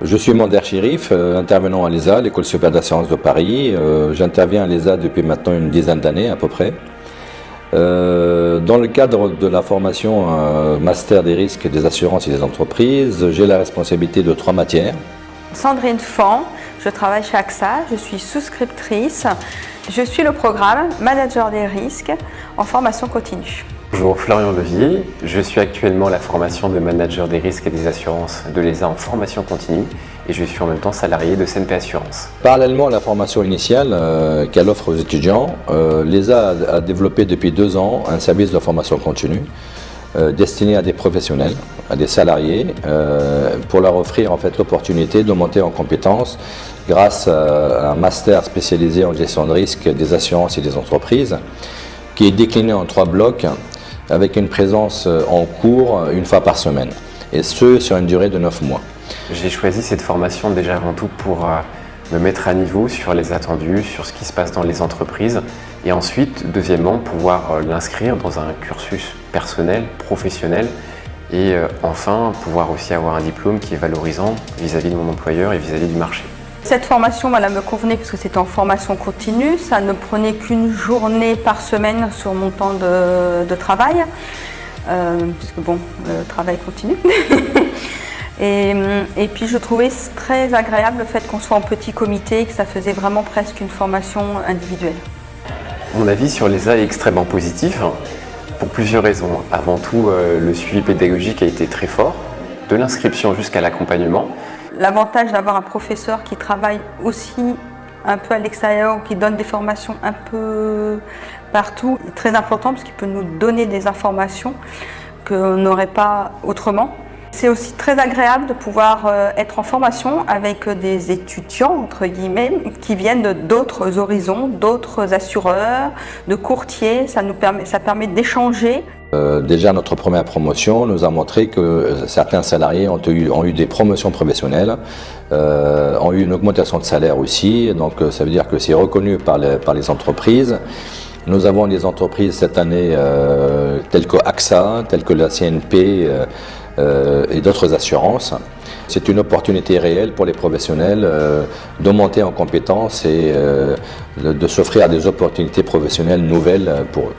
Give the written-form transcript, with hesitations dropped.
Je suis Mander Chérif, intervenant à l'ESA, l'École supérieure d'assurance de Paris. J'interviens à l'ESA depuis maintenant une dizaine d'années à peu près. Dans le cadre de la formation Master des risques des assurances et des entreprises, j'ai la responsabilité de 3 matières. Sandrine Fan, je travaille chez AXA, je suis souscriptrice. Je suis le programme Manager des risques en formation continue. Bonjour, Florian Levier, je suis actuellement la formation de Manager des risques et des assurances de l'ESA en formation continue et je suis en même temps salarié de CNP Assurance. Parallèlement à la formation initiale qu'elle offre aux étudiants, l'ESA a développé depuis 2 ans un service de formation continue destiné à des professionnels, à des salariés, pour leur offrir en fait l'opportunité de monter en compétences grâce à un master spécialisé en gestion de risque des assurances et des entreprises qui est décliné en 3 blocs avec une présence en cours une fois par semaine, et ce sur une durée de 9 mois. J'ai choisi cette formation déjà avant tout pour me mettre à niveau sur les attendus, sur ce qui se passe dans les entreprises, et ensuite, deuxièmement, pouvoir l'inscrire dans un cursus personnel, professionnel, et enfin pouvoir aussi avoir un diplôme qui est valorisant vis-à-vis de mon employeur et vis-à-vis du marché. Cette formation me convenait parce que c'était en formation continue, ça ne prenait qu'une journée par semaine sur mon temps de travail, puisque bon, le travail continue. Et puis je trouvais très agréable le fait qu'on soit en petit comité et que ça faisait vraiment presque une formation individuelle. Mon avis sur l'ESA est extrêmement positif pour plusieurs raisons. Avant tout, le suivi pédagogique a été très fort, de l'inscription jusqu'à l'accompagnement. L'avantage d'avoir un professeur qui travaille aussi un peu à l'extérieur, qui donne des formations un peu partout, est très important parce qu'il peut nous donner des informations qu'on n'aurait pas autrement. C'est aussi très agréable de pouvoir être en formation avec des étudiants, entre guillemets, qui viennent d'autres horizons, d'autres assureurs, de courtiers. Ça permet d'échanger. Déjà, notre première promotion nous a montré que certains salariés ont eu des promotions professionnelles, ont eu une augmentation de salaire aussi, donc ça veut dire que c'est reconnu par les entreprises. Nous avons des entreprises cette année telles que AXA, telles que la CNP et d'autres assurances. C'est une opportunité réelle pour les professionnels de monter en compétences et de s'offrir des opportunités professionnelles nouvelles pour eux.